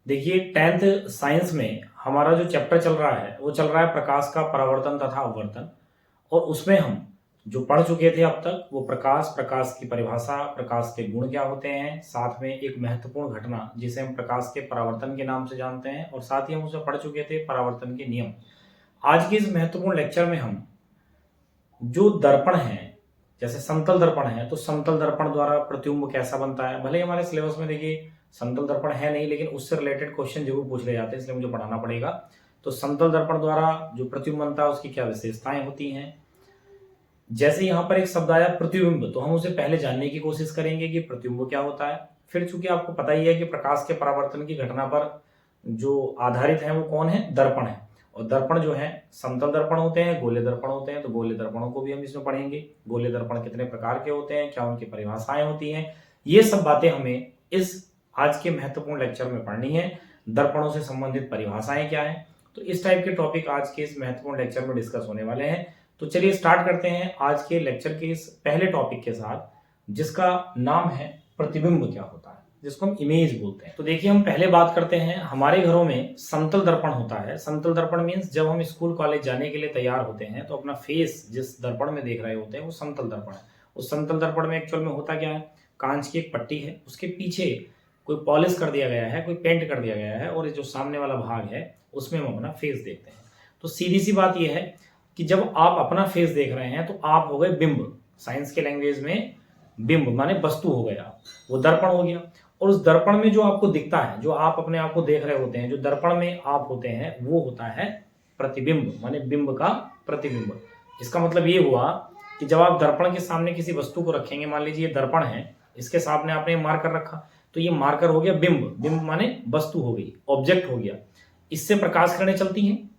देखिए 10th science में हमारा जो चैप्टर चल रहा है वो चल रहा है प्रकाश का परावर्तन तथा अपवर्तन। और उसमें हम जो पढ़ चुके थे अब तक वो प्रकाश, प्रकाश की परिभाषा, प्रकाश के गुण क्या होते हैं, साथ में एक महत्वपूर्ण घटना जिसे हम प्रकाश के परावर्तन के नाम से जानते हैं, और साथ ही हम उसे पढ़ चुके थे परावर्तन के नियम। आज के इस महत्वपूर्ण लेक्चर में हम जो दर्पण है, जैसे समतल दर्पण है तो समतल दर्पण द्वारा प्रतिबिंब कैसा बनता है। भले ही हमारे सिलेबस में देखिए समतल दर्पण है नहीं, लेकिन उससे रिलेटेड क्वेश्चन जरूर पूछ ले जाते हैं, इसलिए मुझे पढ़ाना पड़ेगा। तो समतल दर्पण द्वारा जो प्रतिबिंब बनता है उसकी क्या विशेषताएं होती हैं। जैसे यहाँ पर एक शब्द आया प्रतिबिंब, तो हम उसे पहले जानने की कोशिश करेंगे कि प्रतिबिंब क्या होता है। फिर चूंकि आपको पता ही है कि प्रकाश के परावर्तन की घटना पर जो आधारित है वो कौन है, दर्पण है। और दर्पण जो है समतल दर्पण होते हैं, गोले दर्पण होते हैं, तो गोले दर्पणों को भी हम इसमें पढ़ेंगे। गोले दर्पण कितने प्रकार के होते हैं, क्या उनकी परिभाषाएं होती हैं, ये सब बातें हमें इस आज के महत्वपूर्ण लेक्चर में पढ़नी है। दर्पणों से संबंधित परिभाषाएं क्या है, तो इस टाइप के टॉपिक आज के इस महत्वपूर्ण लेक्चर में डिस्कस होने वाले हैं। तो चलिए स्टार्ट करते हैं आज के लेक्चर के इस पहले टॉपिक के साथ, जिसका नाम है प्रतिबिंब क्या होता है, जिसको हम इमेज बोलते हैं। तो देखिए हम पहले बात करते हैं, हमारे घरों में समतल दर्पण होता है। समतल दर्पण मीन्स जब हम स्कूल कॉलेज जाने के लिए तैयार होते हैं तो अपना फेस जिस दर्पण में देख रहे होते हैं वो समतल दर्पण है। उस समतल दर्पण में एक्चुअल में होता क्या है, कांच की एक पट्टी है, उसके पीछे कोई पॉलिश कर दिया गया है, कोई पेंट कर दिया गया है, और जो सामने वाला भाग है उसमें हम अपना फेस देखते हैं। तो सीधी सी बात यह है कि जब आप अपना फेस देख रहे हैं तो आप हो गए बिंब। साइंस के लैंग्वेज में बिंब माने वस्तु हो गया, वो दर्पण हो गया। और उस दर्पण में जो आपको दिखता है, जो आप अपने आप को देख रहे होते हैं, जो दर्पण में आप होते हैं, वो होता है प्रतिबिंब, माने बिंब का प्रतिबिंब। इसका मतलब ये हुआ कि जब आप दर्पण के सामने किसी वस्तु को रखेंगे, मान लीजिए ये दर्पण है, इसके सामने आपने मार्कर रखा, तो ये मार्कर हो गया बिंब। बिंब माने वस्तु हो गई, ऑब्जेक्ट हो गया। इससे प्रकाश किरणें चलती हैं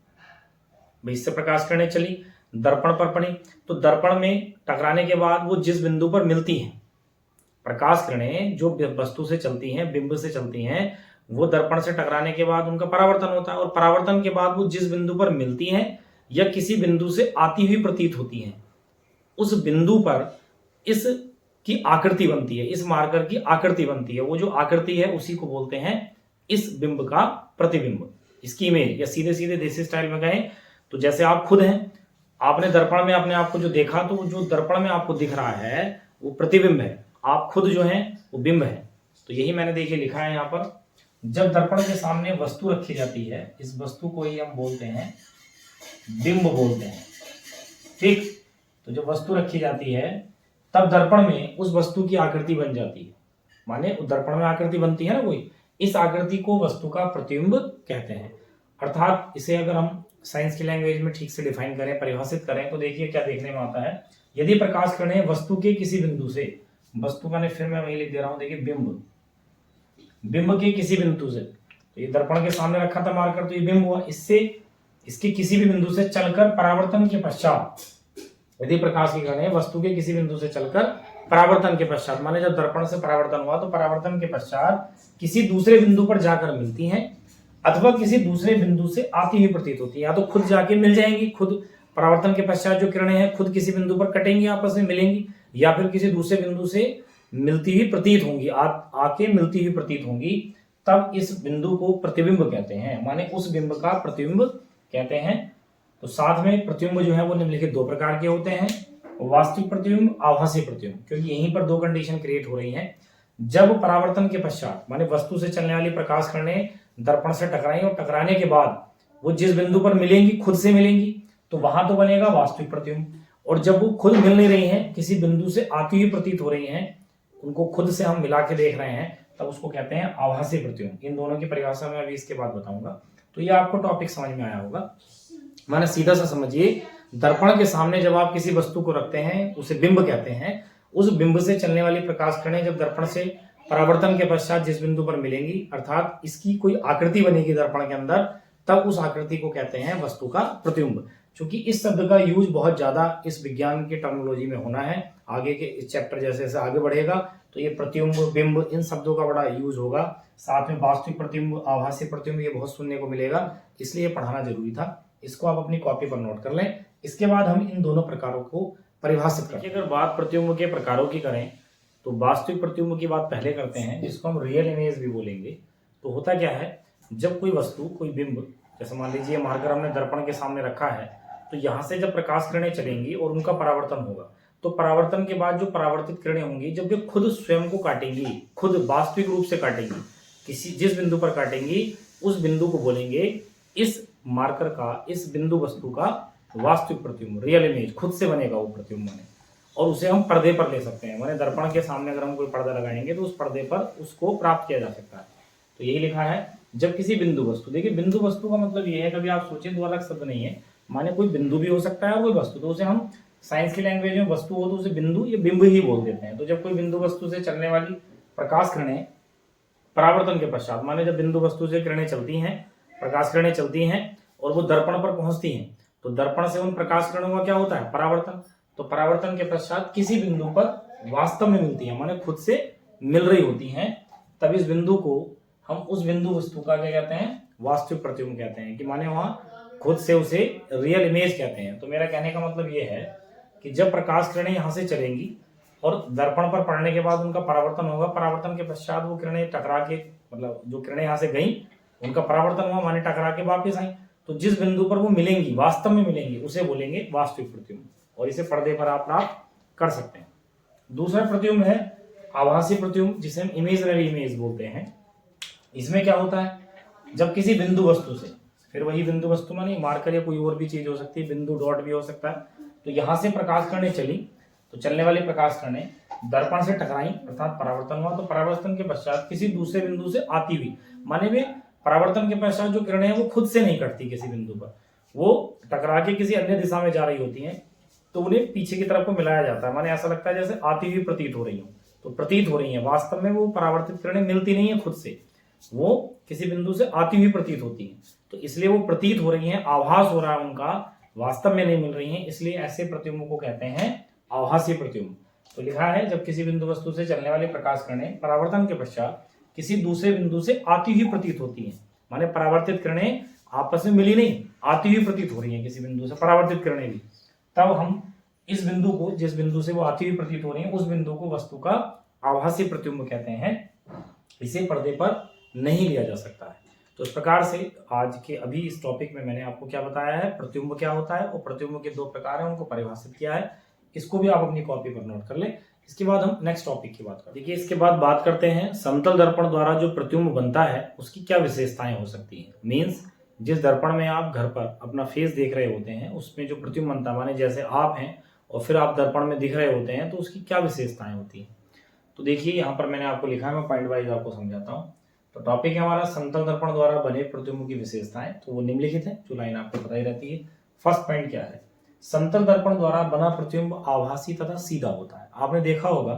भाई, इससे प्रकाश किरणें चली, दर्पण पर पड़ी, तो दर्पण में टकराने के बाद वो जिस बिंदु पर मिलती हैं, प्रकाश किरणें जो वस्तु से चलती हैं, बिंब से चलती हैं, वो दर्पण से टकराने के बाद उनका परावर्तन होता है। और परावर्तन के बाद वो जिस बिंदु पर मिलती हैं या किसी बिंदु से आती हुई प्रतीत होती हैं, उस बिंदु पर इस की आकृति बनती है, इस मार्कर की आकृति बनती है। वो जो आकृति है उसी को बोलते हैं इस बिंब का प्रतिबिंब, इसकी इमेज। या सीधे सीधे देसी स्टाइल में कहें तो जैसे आप खुद हैं, आपने दर्पण में अपने आप को जो देखा, तो जो दर्पण में आपको दिख रहा है वो प्रतिबिंब है, आप खुद जो हैं वो बिंब है। तो यही मैंने देखिए लिखा है यहाँ पर, जब दर्पण के सामने वस्तु रखी जाती है, इस वस्तु को ही हम बोलते हैं बिंब बोलते हैं, ठीक। तो जब वस्तु रखी जाती है तब दर्पण में उस वस्तु की आकृति बन जाती है, माने दर्पण में आकृति बनती है ना कोई, इस आकृति को वस्तु का प्रतिबिंब कहते हैं। अर्थात इसे अगर हम साइंस की लैंग्वेज में ठीक से डिफाइन करें, परिभाषित करें, तो देखिए क्या देखने में आता है। यदि प्रकाश किरणें वस्तु के किसी बिंदु से, वस्तु माने फिर मैं वही लिख दे रहा हूं, देखिए बिंब, बिंब के किसी बिंदु से, तो ये दर्पण के सामने रखा था मार्कर, तो ये बिंब हुआ। इससे इसके किसी भी बिंदु से चलकर परावर्तन के पश्चात, यदि प्रकाश की किरणें वस्तु के किसी बिंदु से चलकर परावर्तन के पश्चात, माने जब दर्पण से परावर्तन हुआ तो परावर्तन के पश्चात किसी दूसरे बिंदु पर जाकर मिलती हैं, अथवा किसी दूसरे बिंदु से आती हुई प्रतीत होती है। या तो खुद जाके मिल जाएंगी, खुद परावर्तन के पश्चात जो किरणें हैं खुद किसी बिंदु पर कटेंगी, आपस में मिलेंगी, या फिर किसी दूसरे बिंदु से मिलती हुई प्रतीत होंगी, आके मिलती हुई प्रतीत होंगी, तब इस बिंदु को प्रतिबिंब कहते हैं, माने उस बिंब का प्रतिबिंब कहते हैं। तो साथ में प्रतिबिंब जो है वो निम्नलिखित दो प्रकार के होते हैं, वास्तविक प्रतिबिंब, आभासी प्रतिबिंब, क्योंकि यहीं पर दो कंडीशन क्रिएट हो रही हैं। जब परावर्तन के पश्चात माने वस्तु से चलने वाली प्रकाश किरणें दर्पण से टकराई और टकराने के बाद वो जिस बिंदु पर मिलेंगी, खुद से मिलेंगी, तो वहां तो बनेगा वास्तविक प्रतिबिंब। और जब वो खुद मिल नहीं रही हैं, किसी बिंदु से आती हुई प्रतीत हो रही हैं, उनको खुद से हम मिला के देख रहे हैं, तब उसको कहते हैं आभासी प्रतिबिंब। इन दोनों की परिभाषा मैं अभी इसके बाद बताऊंगा। तो ये आपको टॉपिक समझ में आया होगा। माने सीधा सा समझिए, दर्पण के सामने जब आप किसी वस्तु को रखते हैं उसे बिंब कहते हैं। उस बिंब से चलने वाली प्रकाश किरणें जब दर्पण से परावर्तन के पश्चात जिस बिंदु पर मिलेंगी, अर्थात इसकी कोई आकृति बनेगी दर्पण के अंदर, तब उस आकृति को कहते हैं वस्तु का प्रतिबिंब। क्योंकि इस शब्द का यूज बहुत ज्यादा इस विज्ञान की टर्मिनोलॉजी में होना है, आगे के इस चैप्टर जैसे जैसे आगे बढ़ेगा तो ये प्रतिबिंब, बिंब, इन शब्दों का बड़ा यूज होगा। साथ में वास्तविक प्रतिबिंब, आभासी प्रतिबिंब, ये बहुत सुनने को मिलेगा, इसलिए पढ़ाना जरूरी था। इसको आप अपनी कॉपी पर नोट कर लें। इसके बाद हम इन दोनों प्रकारों को परिभाषित करें। अगर बात प्रतिबिंब के प्रकारों की करें तो वास्तविक प्रतिबिंब की बात पहले करते हैं, जिसको हम रियल इमेज भी बोलेंगे। तो होता क्या है, जब कोई वस्तु, कोई बिंब, जैसे मान लीजिए मार्कर हमने दर्पण के सामने रखा है, तो यहाँ से जब प्रकाश किरणें चलेंगी और उनका परावर्तन होगा, तो परावर्तन के बाद जो परावर्तित किरणें होंगी, जब वे खुद स्वयं को काटेंगी, खुद वास्तविक रूप से काटेंगी, जिस बिंदु पर काटेंगी उस बिंदु को बोलेंगे इस मार्कर का, इस बिंदु वस्तु का वास्तविक प्रतिबिंब, रियल इमेज, खुद से बनेगा वो प्रतिबिंब बने, और उसे हम पर्दे पर ले सकते हैं। माने दर्पण के सामने अगर हम कोई पर्दा लगाएंगे तो उस पर्दे पर उसको प्राप्त किया जा सकता है। तो यही लिखा है, जब किसी बिंदु वस्तु, देखिए बिंदु वस्तु का मतलब ये है, कभी आप सोचें, दो अलग शब्द नहीं है, माने कोई बिंदु भी हो सकता है और कोई वस्तु, तो उसे हम साइंस की लैंग्वेज में वस्तु हो तो उसे बिंदु या बिंब ही बोल देते हैं। तो जब कोई बिंदु वस्तु से चलने वाली प्रकाश किरणें परावर्तन के पश्चात, माने जब बिंदु वस्तु से किरणें चलती हैं, प्रकाश किरणें चलती हैं और वो दर्पण पर पहुंचती हैं, तो दर्पण से उन प्रकाश किरणों का क्या होता है, परावर्तन। तो परावर्तन के पश्चात किसी बिंदु पर वास्तव में मिलती है, माने खुद से मिल रही होती हैं, तब इस बिंदु को हम उस बिंदु वस्तु का क्या कहते हैं, वास्तविक प्रतिबिंब कहते हैं, कि माने वहां खुद से उसे रियल इमेज कहते हैं। तो मेरा कहने का मतलब ये है कि जब प्रकाश किरणें यहाँ से चलेंगी और दर्पण पर पड़ने के बाद उनका परावर्तन होगा, परावर्तन के पश्चात वो किरणें टकरा के, मतलब जो किरणें यहाँ से गई उनका परावर्तन हुआ, माने टकरा के वापस आई, तो जिस बिंदु पर वो मिलेंगी, वास्तव में मिलेंगी, उसे बोलेंगे वास्तविक प्रतिबिंब, और इसे पर्दे पर आप प्राप्त कर सकते हैं। दूसरा प्रतिबिंब है आभासी प्रतिबिंब, जिसे हम इमेजनरी इमेज बोलते हैं। इसमें क्या होता है, जब किसी बिंदु वस्तु से, फिर वही बिंदु वस्तु माने मार्कर या कोई और भी चीज हो सकती है, बिंदु डॉट भी हो सकता है, तो यहां से प्रकाश किरणें चली, तो चलने वाली प्रकाश किरणें दर्पण से टकराई, अर्थात परावर्तन हुआ, तो परावर्तन के पश्चात किसी दूसरे बिंदु से आती हुई, माने वे परावर्तन के पश्चात जो किरणें हैं वो खुद से नहीं कटती किसी बिंदु पर, वो टकरा के किसी अन्य दिशा में जा रही होती हैं, तो उन्हें पीछे की तरफ को मिलाया जाता है, माने ऐसा लगता है जैसे आती हुई प्रतीत हो रही हो, तो प्रतीत हो रही है, वास्तव में वो परावर्तित किरणें मिलती नहीं है खुद से, वो किसी बिंदु से आती हुई प्रतीत होती है, तो इसलिए वो प्रतीत हो रही हैं, आभास हो रहा है उनका, वास्तव में नहीं मिल रही हैं, इसलिए ऐसे प्रतिबिंब को कहते हैं आभासी प्रतिबिंब। तो लिखा है, जब किसी बिंदु वस्तु से चलने वाली प्रकाश किरणें परावर्तन के पश्चात किसी दूसरे बिंदु से आती हुई प्रतीत होती हैं, माने परावर्तित किरणें आपस में मिली नहीं, आती हुई प्रतीत हो रही हैं किसी बिंदु से, परावर्तित किरणें भी, तब हम इस बिंदु को, जिस बिंदु से वो आती हुई प्रतीत हो रही है, उस बिंदु को वस्तु का आभासी प्रतिबिंब कहते हैं। इसे पर्दे पर नहीं लिया जा सकता है। तो इस प्रकार से आज के अभी इस टॉपिक में मैंने आपको क्या बताया है, प्रतिबिंब क्या होता है और प्रतिबिंब के दो प्रकार हैं, उनको परिभाषित किया है। इसको भी आप अपनी कॉपी पर नोट कर लें। इसके बाद हम नेक्स्ट टॉपिक की बात करते हैं। देखिए, इसके बाद बात करते हैं समतल दर्पण द्वारा जो प्रतिबिंब बनता है उसकी क्या विशेषताएं हो सकती हैं। मीन्स जिस दर्पण में आप घर पर अपना फेस देख रहे होते हैं उसमें जो प्रतिबिंब बनता है, माने जैसे आप हैं और फिर आप दर्पण में दिख रहे होते हैं, तो उसकी क्या विशेषताएं होती हैं। तो देखिए, यहाँ पर मैंने आपको लिखा है, मैं पॉइंट वाइज आपको समझाता हूँ। तो टॉपिक है हमारा समतल दर्पण द्वारा बने प्रतिबिंब की विशेषताएं, तो वो निम्नलिखित है, जो लाइन आपको पता ही रहती है। फर्स्ट पॉइंट क्या है, समतल दर्पण द्वारा बना प्रतिबिंब आभासी तथा सीधा होता है। आपने देखा होगा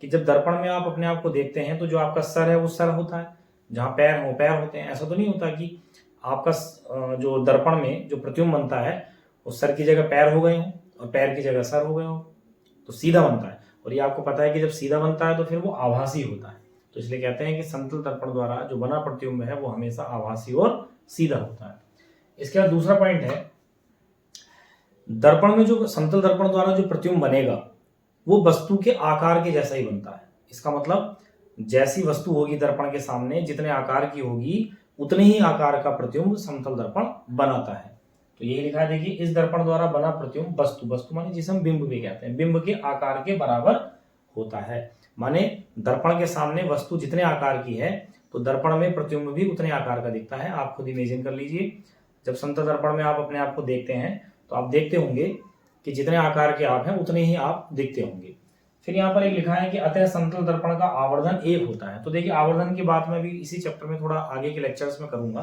कि जब दर्पण में आप अपने आप को देखते हैं तो जो आपका सर है वो सर होता है, जहाँ पैर हो पैर होते हैं। ऐसा तो नहीं होता कि आपका जो दर्पण में जो प्रतिबिंब बनता है उस सर की जगह पैर हो गए हों और पैर की जगह सर हो गए हों, तो सीधा बनता है। और ये आपको पता है कि जब सीधा बनता है तो फिर वो आभासी होता है। तो इसलिए कहते हैं कि समतल दर्पण द्वारा जो बना प्रतिबिंब है वो हमेशा आभासी और सीधा होता है। इसके बाद दूसरा पॉइंट है, दर्पण में जो समतल दर्पण द्वारा जो प्रतिबिंब बनेगा वो वस्तु के आकार के जैसा ही बनता है। इसका मतलब जैसी वस्तु होगी दर्पण के सामने, जितने आकार की होगी उतने ही आकार का प्रतिबिंब समतल दर्पण बनाता है। तो यही लिखा है, देखिए, इस दर्पण द्वारा बना प्रतिबिंब वस्तु माने जिसे हम बिंब भी कहते हैं, बिंब के आकार के बराबर होता है। माने दर्पण के सामने वस्तु जितने आकार की है तो दर्पण में प्रतिबिंब भी उतने आकार का दिखता है। आप खुद इमेजिन कर लीजिए, जब समतल दर्पण में आप अपने आप को देखते हैं तो आप देखते होंगे कि जितने आकार के आप हैं उतने ही आप दिखते होंगे। फिर यहाँ पर एक लिखा है कि अतः समतल दर्पण का आवर्धन 1 होता है। तो देखिए, आवर्धन की बात मैं भी इसी चैप्टर में थोड़ा आगे के लेक्चर्स में करूंगा।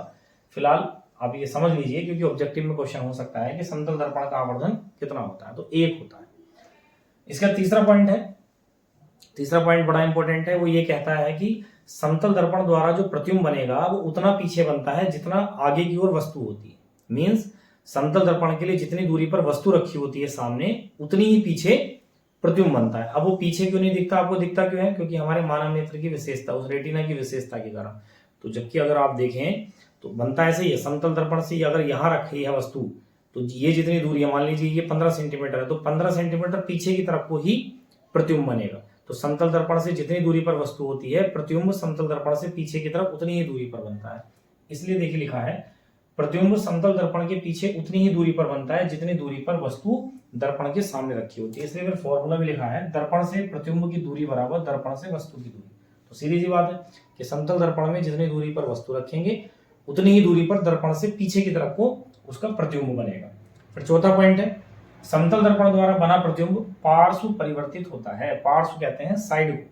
फिलहाल आप ये समझ लीजिए, क्योंकि ऑब्जेक्टिव में क्वेश्चन हो सकता है कि समतल दर्पण का आवर्धन कितना होता है, तो 1 होता है। इसका तीसरा पॉइंट है, तीसरा पॉइंट बड़ा इंपॉर्टेंट है, वो ये कहता है कि समतल दर्पण द्वारा जो प्रतिबिंब बनेगा वो उतना पीछे बनता है जितना आगे की ओर वस्तु होती है। मीन्स समतल दर्पण के लिए जितनी दूरी पर वस्तु रखी होती है सामने, उतनी ही पीछे प्रतिबिंब बनता है। अब वो पीछे क्यों नहीं दिखता, आपको दिखता क्यों है, क्योंकि हमारे मानव नेत्र की विशेषता, उस रेटिना की विशेषता के कारण। तो जबकि अगर आप देखें तो बनता ऐसे ही है, समतल दर्पण से अगर यहाँ रखी है वस्तु तो ये जितनी दूरी है, मान लीजिए ये 15 सेंटीमीटर है, तो 15 सेंटीमीटर पीछे की तरफ को ही प्रतिबिंब बनेगा। तो समतल दर्पण से जितनी दूरी पर वस्तु होती है, प्रतिबिंब समतल दर्पण से पीछे की तरफ उतनी ही दूरी पर बनता है। इसलिए देखिए लिखा है प्रतिबिंब समतल दर्पण के पीछे उतनी ही दूरी पर बनता है जितनी दूरी पर वस्तु दर्पण के सामने रखी होती है। इसलिए फिर फॉर्मूला भी लिखा है दर्पण से प्रतिबिंब की दूरी बराबर दर्पण से वस्तु की दूरी। तो सीधी सी बात है कि समतल दर्पण में जितनी दूरी पर वस्तु रखेंगे उतनी ही दूरी पर दर्पण से पीछे की तरफ को उसका प्रतिबिंब बनेगा। फिर चौथा पॉइंट है समतल दर्पण द्वारा बना प्रतिबिंब पार्श्व परिवर्तित होता है। पार्श्व कहते हैं साइड को,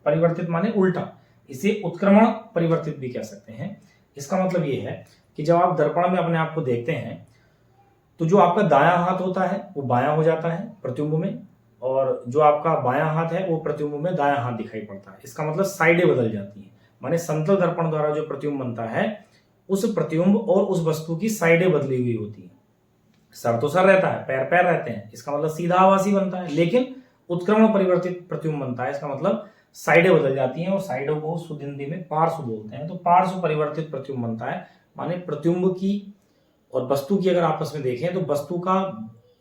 परिवर्तित माने उल्टा, इसे उत्क्रमण परिवर्तित भी कह सकते हैं। इसका मतलब ये है कि जब आप दर्पण में अपने आप को देखते हैं तो जो आपका दायां हाथ होता है वो बायां हो जाता है प्रतिबिंब में, और जो आपका बायां हाथ है वो प्रतिबिंब में दायां हाथ दिखाई पड़ता है। इसका मतलब साइडें बदल जाती हैं, माने समतल दर्पण द्वारा जो प्रतिबिंब बनता है उस प्रतिबिंब और उस वस्तु की साइडें बदली हुई होती हैं। सर तो सर रहता है, पैर पैर रहते हैं, इसका मतलब सीधा आभासी बनता है। लेकिन उत्क्रमण परिवर्तित प्रतिबिंब बनता है, इसका मतलब साइडें बदल जाती हैं, और साइडों को शुद्ध हिंदी में पार्श्व बोलते हैं। तो पार्श्व परिवर्तित प्रतिबिंब बनता है, माने प्रतिबिंब की और वस्तु की अगर आपस में देखें तो वस्तु का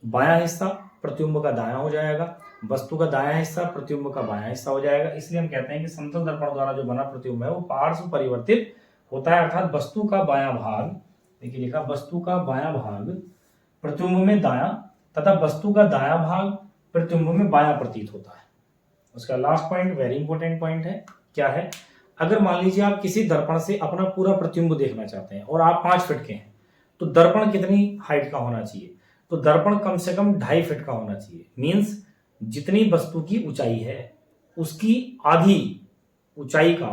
बायां हिस्सा प्रतिबिंब का दायां हो जाएगा, वस्तु का दायां हिस्सा प्रतिबिंब का बायां हिस्सा हो जाएगा। इसलिए हम कहते हैं कि समतल दर्पण द्वारा जो बना प्रतिबिंब है वो पार्श्व परिवर्तित होता है, अर्थात वस्तु का बायां भाग, देखिए लिखा वस्तु का बायां भाग प्रतिबिंब में दायां तथा वस्तु का दायां भाग प्रतिबिंब में बायां प्रतीत होता है। उसका last point very important point है, क्या है, अगर मान लीजिए आप किसी दर्पण से अपना पूरा प्रतिबिंब देखना चाहते हैं और आप 5 फीट के हैं तो दर्पण कितनी हाइट का होना चाहिए? तो दर्पण कम से कम 2.5 फीट का होना चाहिए। मींस जितनी वस्तु की ऊंचाई है उसकी आधी ऊंचाई का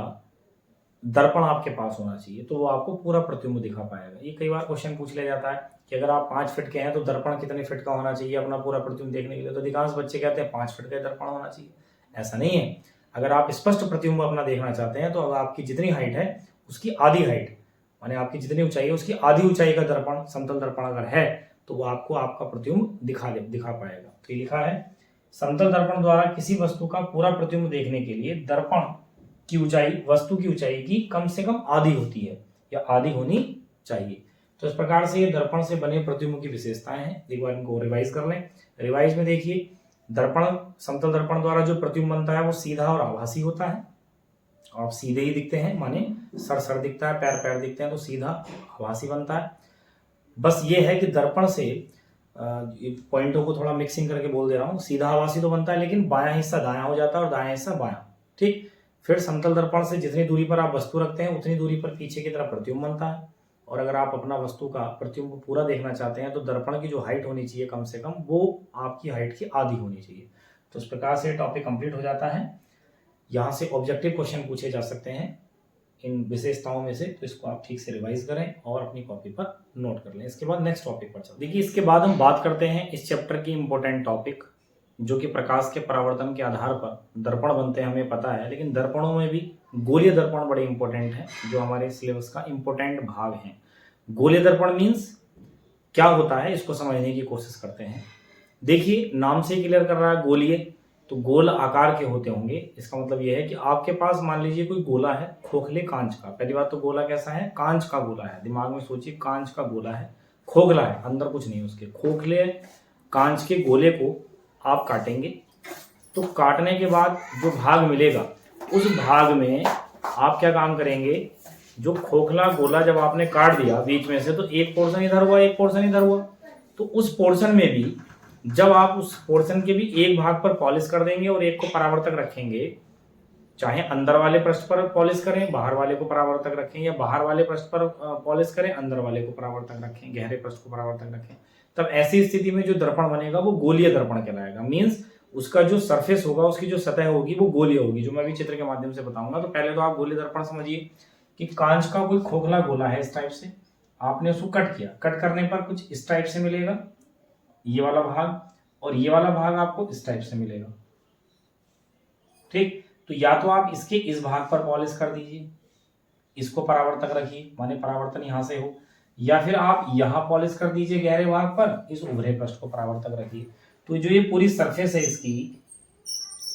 दर्पण आपके पास होना चाहिए, तो वो आपको पूरा प्रतिबिंब दिखा पाएगा। ये कई बार क्वेश्चन पूछ लिया जाता है कि अगर आप 5 फीट के हैं तो दर्पण कितने फीट का होना चाहिए अपना पूरा प्रतिबिंब देखने के लिए? तो अधिकांश बच्चे कहते हैं 5 फीट का दर्पण होना चाहिए। ऐसा नहीं है। अगर आप स्पष्ट प्रतिबिंब अपना देखना चाहते हैं तो अब आपकी जितनी हाइट है उसकी आधी हाइट, माने आपकी जितनी ऊंचाई है उसकी आधी ऊंचाई का दर्पण, समतल दर्पण अगर है तो वो आपको आपका प्रतिबिंब दिखा पाएगा। तो ये लिखा है समतल दर्पण द्वारा किसी वस्तु का पूरा प्रतिबिंब देखने के लिए दर्पण की ऊंचाई वस्तु की ऊंचाई की कम से कम आधी होती है या आधी होनी चाहिए। तो इस प्रकार से ये दर्पण से बने प्रतिबिंब की विशेषताएं हैं। एक बार इनको रिवाइज कर लें। रिवाइज में देखिए दर्पण, समतल दर्पण द्वारा जो प्रतिबिंब बनता है वो सीधा और आभासी होता है। आप सीधे ही दिखते हैं, माने सर सर दिखता है, पैर पैर दिखते हैं, तो सीधा आभासी बनता है। बस ये है कि दर्पण से पॉइंटों को थोड़ा मिक्सिंग करके बोल दे रहा हूँ, सीधा आभासी तो बनता है लेकिन बायां हिस्सा दायां हो जाता है और दायां हिस्सा बायां। ठीक। फिर समतल दर्पण से जितनी दूरी पर आप वस्तु रखते हैं उतनी दूरी पर पीछे की तरफ प्रतिबिंब बनता है, और अगर आप अपना वस्तु का प्रतिबिंब पूरा देखना चाहते हैं तो दर्पण की जो हाइट होनी चाहिए कम से कम वो आपकी हाइट की आधी होनी चाहिए। तो इस प्रकार से टॉपिक कंप्लीट हो जाता है। यहाँ से ऑब्जेक्टिव क्वेश्चन पूछे जा सकते हैं इन विशेषताओं में से, तो इसको आप ठीक से रिवाइज करें और अपनी कॉपी पर नोट कर लें। इसके बाद नेक्स्ट टॉपिक पर चलते हैं। देखिए इसके बाद हम बात करते हैं इस चैप्टर की इंपॉर्टेंट टॉपिक, जो कि प्रकाश के परावर्तन के आधार पर दर्पण बनते हैं, हमें पता है, लेकिन दर्पणों में भी गोलीय दर्पण बड़े इंपॉर्टेंट है, जो हमारे सिलेबस का इंपॉर्टेंट भाग है। गोलीय दर्पण मीन्स क्या होता है इसको समझने की कोशिश करते हैं। देखिए नाम से क्लियर कर रहा है गोलीय, तो गोल आकार के होते होंगे। इसका मतलब यह है कि आपके पास मान लीजिए कोई गोला है खोखले कांच का। पहली बात तो गोला कैसा है? कांच का गोला है। दिमाग में सोचिए कांच का गोला है, खोखला है, अंदर कुछ नहीं उसके। खोखले कांच के गोले को आप काटेंगे तो काटने के बाद जो भाग मिलेगा उस भाग में आप क्या काम करेंगे, जो खोखला गोला जब आपने काट दिया बीच में से तो एक पोर्शन इधर हुआ एक पोर्शन इधर हुआ, तो उस पोर्शन में भी जब आप उस पोर्शन के भी एक भाग पर पॉलिश कर देंगे और एक को परावर्तक रखेंगे, चाहे अंदर वाले पृष्ठ पर पॉलिश करें, बाहर वाले को परावर्तक रखें, या बाहर वाले पृष्ठ पर पॉलिश करें, अंदर वाले को परावर्तक रखें, गहरे पृष्ठ को परावर्तक रखें, तब ऐसी स्थिति में जो दर्पण बनेगा वो गोलीय दर्पण कहलाएगा। मीन्स उसका जो सरफेस होगा, उसकी जो सतह होगी वो गोलीय होगी, जो मैं भी चित्र के माध्यम से बताऊंगा। तो पहले तो आप गोलीय दर्पण समझिए कि कांच का कोई खोखला गोला है इस टाइप से, आपने उसको कट किया, कट करने पर कुछ इस टाइप से मिलेगा ये वाला भाग, और ये वाला भाग आपको इस टाइप से मिलेगा। ठीक। तो या तो आप इसके इस भाग पर पॉलिश कर दीजिए, इसको परावर्तक रखिए, माने परावर्तन यहां से हो, या फिर आप यहां पॉलिश कर दीजिए गहरे भाग पर, इस उभरे पृष्ठ को परावर्तक रखिए। तो जो ये पूरी सरफेस है इसकी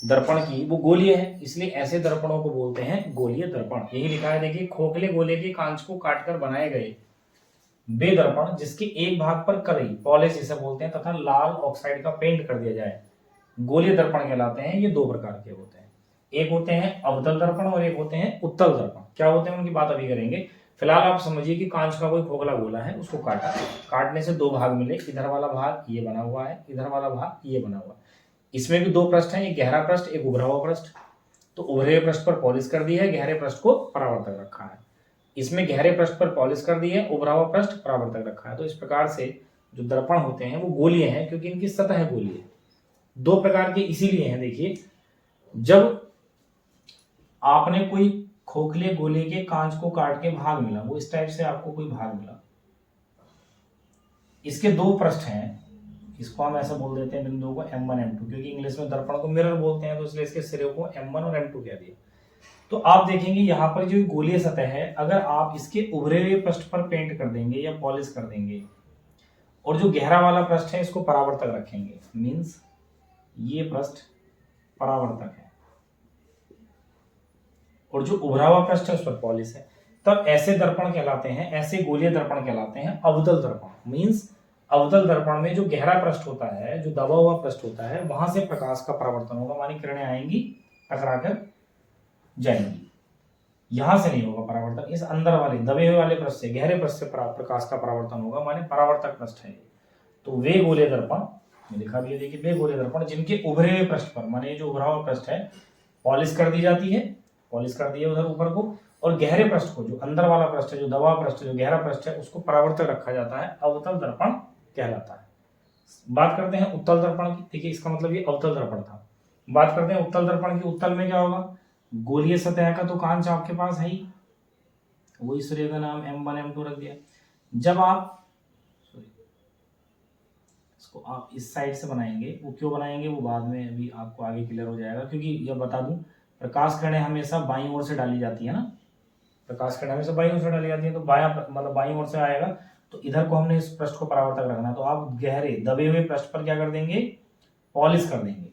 दर्पण की वो गोलीय है, इसलिए ऐसे दर्पणों को बोलते हैं गोलीय दर्पण। यही लिखा है देखिए, खोखले गोले के कांच को काटकर बनाए गए वे दर्पण जिसके एक भाग पर कलई पॉलिश इसे बोलते हैं तथा लाल ऑक्साइड का पेंट कर दिया जाए गोलीय दर्पण कहलाते हैं। ये दो प्रकार के होते हैं, एक होते हैं अवतल दर्पण और एक होते हैं उत्तल दर्पण। क्या होते हैं उनकी बात अभी करेंगे। फिलहाल आप समझिए कि कांच का कोई खोखला गोला है, उसको काटा, काटने से दो भाग मिले, इधर वाला भाग ये बना हुआ है, इधर वाला भाग ये बना हुआ है। इसमें भी दो पृष्ठ हैं, एक गहरा पृष्ठ, एक उभरा हुआ पृष्ठ। तो उभरे हुए पृष्ठ पर पॉलिश कर दी है, गहरे पृष्ठ को परावर्तक रखा है। इसमें गहरे पृष्ठ पर पॉलिश कर दी है, उभरा हुआ पृष्ठ परावर्तक रखा है। तो इस प्रकार से जो दर्पण होते हैं वो गोलीय हैं, क्योंकि इनकी सतह गोलीय है। दो प्रकार के इसीलिए हैं, देखिए, जब आपने कोई खोखले गोले के कांच को काट के भाग मिला, वो इस टाइप से आपको कोई भाग मिला, इसके दो पृष्ठ हैं, इसको हम ऐसा बोल देते हैं बिंदुओं को M1 M2, क्योंकि इंग्लिश में दर्पण को मिरर बोलते हैं, तो इसलिए इसके सिरे को M1 और M2 कह दिया। तो आप देखेंगे यहाँ पर जो गोलीय सतह है, अगर आप इसके उभरे हुए पृष्ठ पर पेंट कर देंगे या पॉलिश कर देंगे, और जो गहरा वाला पृष्ठ है इसको परावर्तक रखेंगे, मीन्स ये पृष्ठ परावर्तक है और जो उभरा हुआ पृष्ठ है उस पर पॉलिश है, तब ऐसे दर्पण कहलाते हैं, ऐसे गोलीय दर्पण कहलाते हैं अवतल दर्पण। मीन्स अवतल दर्पण में जो गहरा पृष्ठ होता है, जो दबा हुआ पृष्ठ होता है, वहां से प्रकाश का परावर्तन होगा, मानी किरणें आएंगी, टकराकर जाएंगी, यहां से नहीं होगा परावर्तन, इस अंदर वाले दबे हुए वाले पृष्ठ से, गहरे पृष्ठ से प्रकाश का परावर्तन होगा, माने परावर्तक पृष्ठ है। तो वे गोलीय दर्पण लिखा भी है, देखिए, वे गोलीय दर्पण जिनके उभरे हुए पृष्ठ पर, माने जो उभरा हुआ पृष्ठ है, पॉलिश कर दी जाती है, पॉलिश कर दिया उधर ऊपर को, और गहरे पृष्ठ को, जो अंदर वाला पृष्ठ है, जो दबा पृष्ठ, जो गहरा पृष्ठ है, उसको परावर्तक रखा जाता है, अवतल दर्पण कहलाता है। बात करते हैं उत्तल दर्पण की। देखिए, इसका मतलब ये अवतल दर्पण था। बात करते हैं उत्तल दर्पण की। उत्तल में क्या होगा, गोलीय सतह का तो कांच आपके पास है ही, वही सूर्य का नाम M1 M2 रख दिया। जब आप इसको आप इस साइड से बनाएंगे, वो क्यों बनाएंगे वो बाद में अभी आपको आगे क्लियर हो जाएगा, क्योंकि ये बता दूं, प्रकाश किरणें हमेशा बाईं ओर से डाली जाती है ना, प्रकाश किरणें हमेशा बाईं ओर से डाली जाती है, तो बायां मतलब बाईं ओर से आएगा, तो इधर को हमने इस पृष्ठ को परावर्तक रखना, तो आप गहरे दबे हुए पृष्ठ पर क्या कर देंगे, पॉलिश कर देंगे,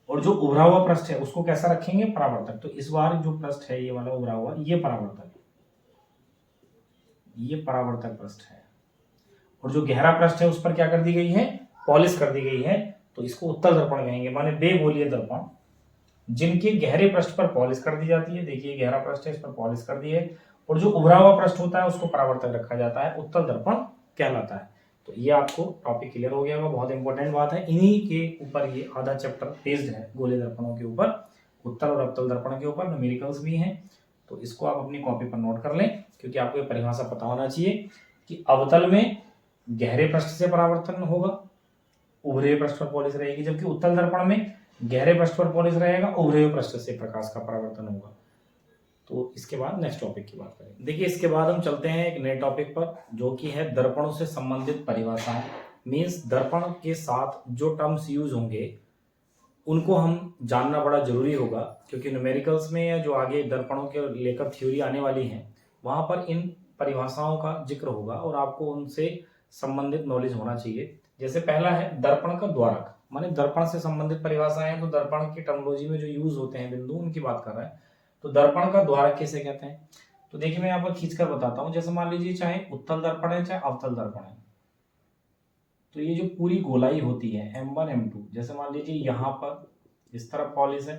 और जो उभरा हुआ पृष्ठ है उसको कैसा रखेंगे, परावर्तक। तो इस बार जो पृष्ठ है ये वाला उभरा हुआ, ये परावर्तक है, ये परावर्तक पृष्ठ है, और जो गहरा पृष्ठ है उस पर क्या कर दी गई है, पॉलिश कर दी गई है, तो इसको उत्तल दर्पण कहेंगे, माने बेगोलीय दर्पण जिनके गहरे पृष्ठ पर पॉलिश कर दी जाती है। देखिए, गहरा पृष्ठ है, इस पर पॉलिश कर दी है, और जो उभरा हुआ पृष्ठ होता है उसको परावर्तक रखा जाता है, उत्तल दर्पण कहलाता है। तो ये आपको टॉपिक क्लियर हो गया होगा, बहुत इंपॉर्टेंट बात है, इन्हीं के ऊपर ये आधा चैप्टर बेस्ड है, गोलीय दर्पणों के ऊपर, उत्तल और अवतल दर्पण के ऊपर न्यूमेरिकल्स भी हैं, तो इसको आप अपनी कॉपी पर नोट कर लें, क्योंकि आपको ये परिभाषा पता होना चाहिए कि अवतल में गहरे पृष्ठ से परावर्तन होगा, उभरे पृष्ठ पर पॉलिश रहेगी, जबकि उत्तल दर्पण में गहरे पृष्ठ पर पॉलिश रहेगा, उभरे हुए पृष्ठ से प्रकाश का परावर्तन होगा। तो इसके बाद नेक्स्ट टॉपिक की बात करें। देखिए, इसके बाद हम चलते हैं एक नए टॉपिक पर, जो कि है दर्पणों से संबंधित परिभाषाएं। मीन्स दर्पण के साथ जो टर्म्स यूज होंगे उनको हम जानना बड़ा जरूरी होगा, क्योंकि न्यूमेरिकल्स में या जो आगे दर्पणों के लेकर थ्योरी आने वाली है, वहां पर इन परिभाषाओं का जिक्र होगा और आपको उनसे संबंधित नॉलेज होना चाहिए। जैसे पहला है दर्पण का द्वारक, माने दर्पण से संबंधित परिभाषाएं हैं, तो दर्पण की टर्मोलॉजी में जो यूज होते हैं बिंदु, उनकी बात कर रहा है। तो दर्पण का द्वारक किसे कहते हैं, तो देखिए, मैं यहाँ पर खींचकर बताता हूँ। जैसे मान लीजिए, चाहे उत्तल दर्पण है चाहे अवतल दर्पण है, तो ये जो पूरी गोलाई होती है M1 M2, जैसे मान लीजिए यहाँ पर इस तरफ पॉलिश है,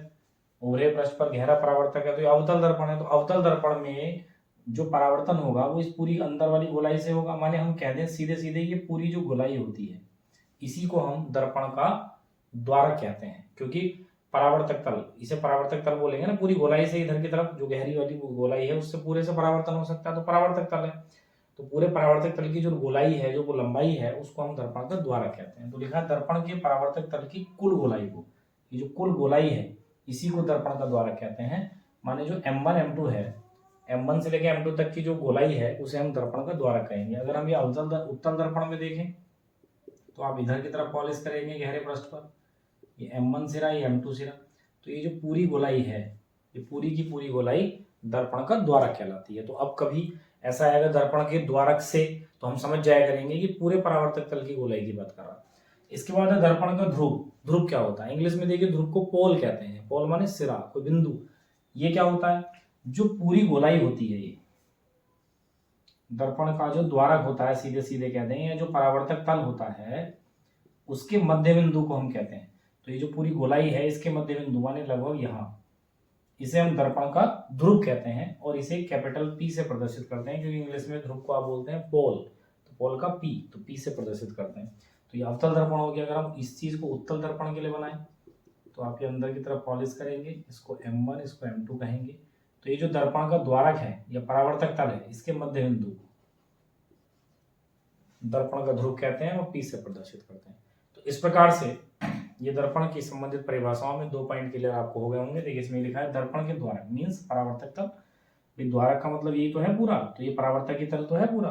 उभरे पृष्ठ पर गहरा परावर्तक है, तो ये अवतल दर्पण है। तो अवतल दर्पण में जो परावर्तन होगा वो इस पूरी अंदर वाली गोलाई से होगा, माने हम कह दें सीधे सीधे, ये पूरी जो गोलाई होती है इसी को हम दर्पण का द्वारक कहते हैं, क्योंकि परावर्तक तल, इसे परावर्तक तल बोलेंगे ना, पूरी गोलाई से इधर की तरफ जो गहरी वाली गोलाई है उससे पूरे से परावर्तन हो सकता है, तो परावर्तक तल है। तो पूरे परावर्तक तल की जो गोलाई है, जो वो लंबाई है, उसको हम दर्पण का द्वारक कहते हैं। तो लिखा है दर्पण के परावर्तक तल की कुल गोलाई को, ये जो कुल गोलाई है इसी को दर्पण का द्वारक कहते हैं। माने जो M1 M2 है, M1 से लेकर M2 तक की जो गोलाई है उसे हम दर्पण का द्वारक कहेंगे। अगर हम ये उत्तल दर्पण में देखें तो आप इधर की तरफ पॉलिश करेंगे गहरे पृष्ठ पर, ये M1 सिरा, ये M2 सिरा, तो ये जो पूरी गोलाई है, ये पूरी की पूरी गोलाई दर्पण का द्वारक कहलाती है। तो अब कभी ऐसा आएगा दर्पण के द्वारक से, तो हम समझ जाया करेंगे कि पूरे परावर्तक तल की गोलाई की बात कर रहा है। इसके बाद है दर्पण का ध्रुव। ध्रुव क्या होता है, इंग्लिश में देखिए ध्रुव को पोल कहते हैं, पोल माने सिरा, कोई बिंदु। ये क्या होता है, जो पूरी गोलाई होती है, ये दर्पण का जो द्वारक होता है, सीधे सीधे कहते हैं, या जो परावर्तक तल होता है उसके मध्य बिंदु को हम कहते हैं। तो ये जो पूरी गोलाई है इसके मध्य बिंदु माने लगभग यहाँ, इसे हम दर्पण का ध्रुव कहते हैं और इसे कैपिटल पी से प्रदर्शित करते हैं, क्योंकि इंग्लिश में ध्रुव को आप बोलते हैं पोल, तो पोल का पी, तो पी से प्रदर्शित करते हैं। तो ये अवतल दर्पण हो गया। अगर हम इस चीज को उत्तल दर्पण के लिए बनाएं तो आप ये अंदर की तरफ पॉलिश करेंगे, इसको M1 इसको M2 कहेंगे। तो ये जो दर्पण का द्वारक है या परावर्तक तल है, इसके मध्य बिंदु दर्पण का ध्रुव कहते हैं और पी से प्रदर्शित करते हैं। तो इस प्रकार से ये दर्पण की संबंधित परिभाषाओं में 2 पॉइंट क्लियर आपको हो गए होंगे। देखिए इसमें लिखा है दर्पण के द्वारक मीन्स परावर्तक तल। द्वारक का मतलब यही तो है पूरा, तो ये परावर्तक की तल तो है पूरा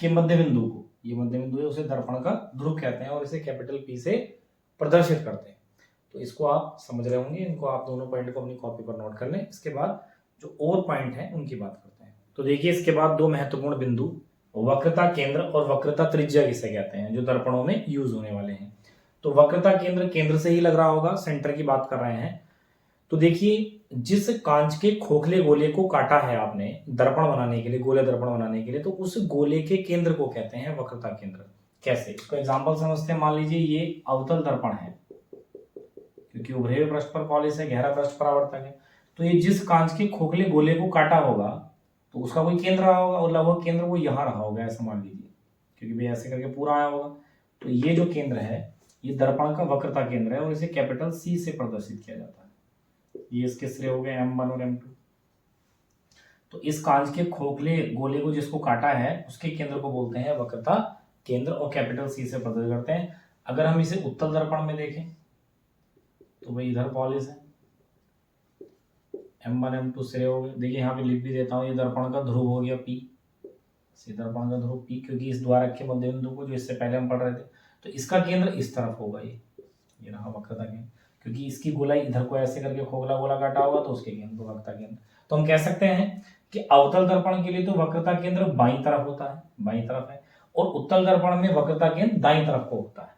के मध्य बिंदु को, ये मध्य बिंदु है, उसे दर्पण का ध्रुव कहते हैं और इसे कैपिटल पी से प्रदर्शित करते हैं। तो इसको आप समझ रहे होंगे, इनको आप दोनों पॉइंट को अपनी कॉपी पर नोट कर लें। इसके बाद जो और पॉइंट है उनकी बात करते हैं। तो देखिए इसके बाद 2 महत्वपूर्ण बिंदु, वक्रता केंद्र और वक्रता त्रिज्या किसे कहते हैं, जो दर्पणों में यूज होने वाले हैं। तो वक्रता केंद्र, केंद्र से ही लग रहा होगा, सेंटर की बात कर रहे हैं। तो देखिए जिस कांच के खोखले गोले को काटा है आपने दर्पण बनाने के लिए, गोले दर्पण बनाने के लिए, तो उस गोले के केंद्र को कहते हैं वक्रता केंद्र। कैसे, इसको एग्जांपल समझते हैं। मान लीजिए ये अवतल दर्पण है, क्योंकि उभरे हुए पृष्ठ पर पॉलिश है, गहरा पृष्ठ परावर्तक है। तो ये जिस कांच के खोखले गोले को काटा होगा तो उसका कोई केंद्र रहा होगा और लगभग केंद्र वो यहाँ रहा होगा, ऐसा मान लीजिए, क्योंकि भाई ऐसे करके पूरा आया होगा। तो ये जो केंद्र है ये दर्पण का वक्रता केंद्र है और इसे कैपिटल सी से प्रदर्शित किया जाता है। ये इसके सिरे हो गए M1 और M2। तो इस कांच के खोखले गोले को जिसको काटा है उसके केंद्र को बोलते हैं वक्रता केंद्र और कैपिटल सी से प्रदर्शित करते हैं। अगर हम इसे उत्तल दर्पण में देखें तो भाई इधर पॉलिश है, M1 M2 सिरे हो गए। देखिए यहाँ पे लिख भी देता हूँ, ये दर्पण का ध्रुव हो गया P, दर्पण का ध्रुव P, क्योंकि इस द्वारक के मध्य बिंदु को जो इससे पहले हम पढ़ रहे थे, तो इसका केंद्र इस तरफ होगा, ये रहा वक्रता केंद्र, क्योंकि इसकी गोलाई इधर को ऐसे करके खोखला गोला काटा होगा तो उसके केंद्र को वक्रता केंद्र। तो हम कह सकते हैं कि अवतल दर्पण के लिए तो वक्रता केंद्र बाईं तरफ होता है, बाईं तरफ है, और उत्तल दर्पण में वक्रता केंद्र दाईं तरफ को होता है।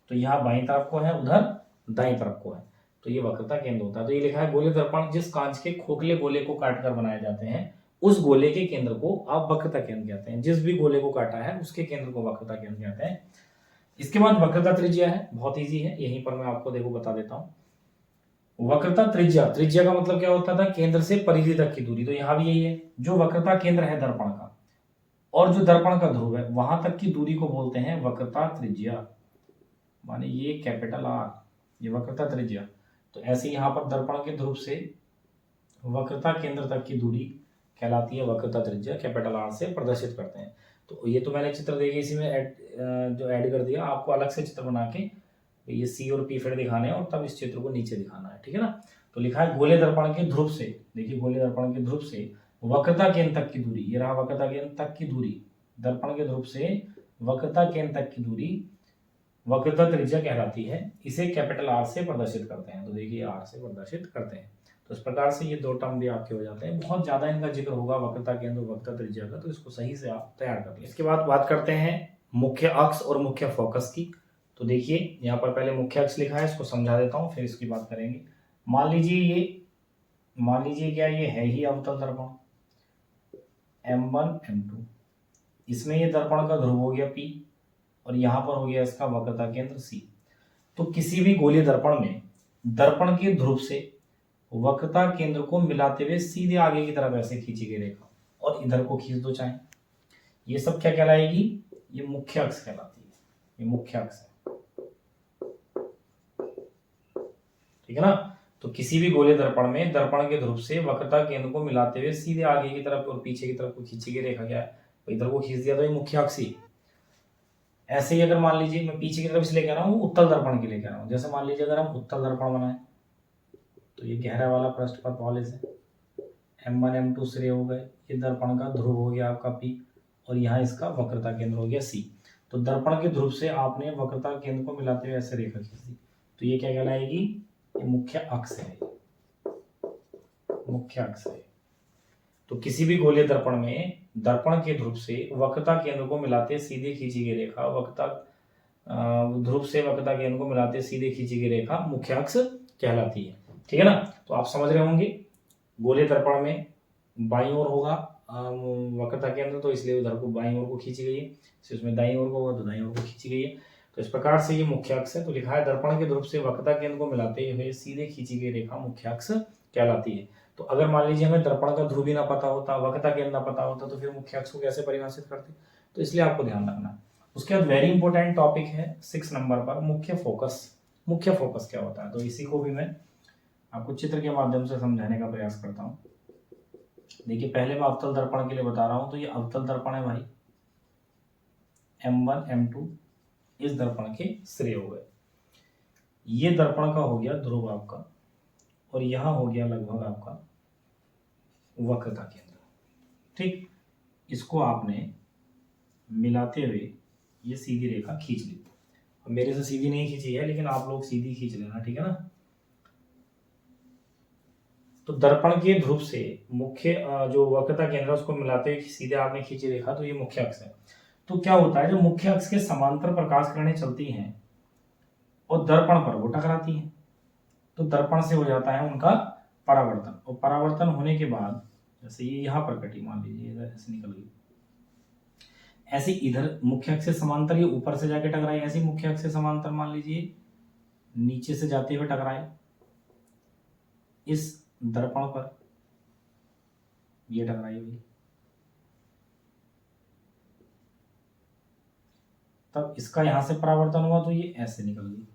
तो यहाँ बाईं तरफ को है, उधर दाईं तरफ को है, तो ये वक्रता केंद्र होता है। तो ये लिखा है गोले दर्पण जिस कांच के खोखले गोले को काटकर बनाए जाते हैं उस गोले के केंद्र को आप वक्रता केंद्र कहते हैं। जिस भी गोले को काटा है उसके केंद्र को वक्रता केंद्र कहते हैं। इसके बाद वक्रता त्रिज्या है, बहुत इजी है, यहीं पर मैं आपको देखो बता देता हूं। वक्रता त्रिज्या, त्रिज्या का मतलब क्या होता था, केंद्र से परिधि तक की दूरी। तो यहां भी यही है, जो वक्रता केंद्र है दर्पण का और जो दर्पण का ध्रुव है वहां तक की दूरी को बोलते हैं वक्रता त्रिज्या, माने ये कैपिटल R, ये वक्रता त्रिज्या। तो ऐसे यहाँ पर दर्पण के ध्रुव से वक्रता केंद्र तक की दूरी कहलाती है वक्रता त्रिज्या, कैपिटल R से प्रदर्शित करते हैं। तो ये तो मैंने चित्र देखे इसी में जो ऐड कर दिया, आपको अलग से चित्र बना के ये C और P फिर दिखाने हैं और तब इस चित्र को नीचे दिखाना है, ठीक है ना। तो लिखा है गोले दर्पण के ध्रुव से, देखिए गोले दर्पण के ध्रुव से वक्रता केंद्र तक की दूरी, ये रहा वक्रता केंद्र तक की दूरी, दर्पण के ध्रुव से वक्रता केंद्र तक की दूरी वक्रता त्रिज्या कहलाती है। इसे कैपिटल R से प्रदर्शित करते हैं। तो देखिए R से प्रदर्शित करते हैं। तो इस प्रकार से ये 2 टर्म भी आपके हो जाते हैं। बहुत ज्यादा इनका जिक्र होगा वक्रता केंद्र और वक्रता त्रिज्या का, तो इसको सही से आप तैयार कर लें। इसके बाद बात करते हैं मुख्य अक्ष और मुख्य फोकस की। तो देखिए यहाँ पर पहले मुख्य अक्ष लिखा है, इसको समझा देता हूँ फिर इसकी बात करेंगे। मान लीजिए क्या ये है ही अवतल दर्पण M1 M2, इसमें ये दर्पण का ध्रुव हो गया P और यहाँ पर हो गया इसका वक्रता केंद्र C। तो किसी भी गोलीय दर्पण में दर्पण के ध्रुव से वक्रता केंद्र को मिलाते हुए सीधे आगे की तरफ ऐसे खींची गई रेखा और इधर को खींच दो चाहे, ये सब क्या कहलाएगी, ये मुख्य अक्ष कहलाती है, ये मुख्य अक्ष है, ठीक है ना। तो किसी भी गोलीय दर्पण में दर्पण के ध्रुव से वक्रता केंद्र को मिलाते हुए सीधे आगे की तरफ और पीछे की तरफ को खींची गई रेखा क्या है, तो इधर को खींच दिया तो ये मुख्य अक्ष ही। ऐसे ही अगर मान लीजिए मैं पीछे की तरफ इसलिए कह रहा हूँ, उत्तल दर्पण के लिए कह रहा हूँ। जैसे मान लीजिए अगर हम उत्तल दर्पण बनाए तो ये गहरा वाला पृष्ठ पर पॉलिश है, M1 M2 सिरे हो गए, ये दर्पण का ध्रुव हो गया आपका P और यहाँ इसका वक्रता केंद्र हो गया C। तो दर्पण के ध्रुव से आपने वक्रता केंद्र को मिलाते हुए ऐसे रेखा खींच दी, तो ये क्या कहलाएगी, ये मुख्य अक्ष है, मुख्य अक्ष है। तो किसी भी गोलीय दर्पण में दर्पण के ध्रुव से वक्रता केंद्र को मिलाते सीधे खींची गई रेखा, वक्रता ध्रुव से वक्रता केंद्र को मिलाते सीधे खींची गई रेखा मुख्य अक्ष कहलाती है, ठीक है ना। तो आप समझ रहे होंगे गोलीय दर्पण में बाईं ओर होगा वक्रता केंद्र, तो इसलिए उधर को बाईं ओर को खींची गई है, उसमें दाईं ओर को होगा तो दाईं ओर को खींची गई है। तो इस प्रकार से ये मुख्य अक्ष है। तो लिखा है दर्पण के ध्रुव से वक्रता केंद्र को मिलाते हुए सीधे खींची गई रेखा मुख्य अक्ष कहलाती है। तो अगर मान लीजिए हमें दर्पण का ध्रुवी ना पता होता, वक्रता केंद्र ना पता होता, तो फिर मुख्य अक्ष को कैसे परिभाषित करते? तो इसलिए आपको ध्यान रखना है। उसके बाद वेरी इंपॉर्टेंट टॉपिक है 6 नंबर पर मुख्य फोकस। मुख्य फोकस क्या होता है? तो इसी को भी मैं आपको चित्र के माध्यम से समझाने का प्रयास करता हूँ। देखिए पहले मैं अवतल दर्पण के लिए बता रहा हूँ। तो ये अवतल दर्पण है भाई, M1 M2 इस दर्पण के सिरे हो गए। ये दर्पण का हो गया ध्रुव आपका, और यहां हो गया लगभग आपका वक्रता केंद्र। ठीक, इसको आपने मिलाते हुए ये सीधी रेखा खींच ली। मेरे से सीधी नहीं खींची है, लेकिन आप लोग सीधी खींच लेना, ठीक है ना। तो दर्पण के ध्रुव से मुख्य जो वक्रता केंद्र उसको मिलाते हुए सीधे आपने खींची रेखा, तो ये मुख्य अक्ष है। तो क्या होता है, जब मुख्य अक्ष के समांतर प्रकाश किरणें चलती हैं और दर्पण पर वो टकराती हैं, तो दर्पण से हो जाता है उनका परावर्तन। और परावर्तन होने के बाद जैसे ये यहां पर कटी, मान लीजिए इधर ऐसे निकल गई, ऐसे इधर मुख्य अक्ष से समांतर ये ऊपर से जाके टकराई, ऐसे मुख्य अक्ष से समांतर मान लीजिए नीचे से जाते हुए टकराए इस दर्पण पर, ये टकराई हुई, तब इसका यहां से परावर्तन हुआ तो ये ऐसे निकल गई।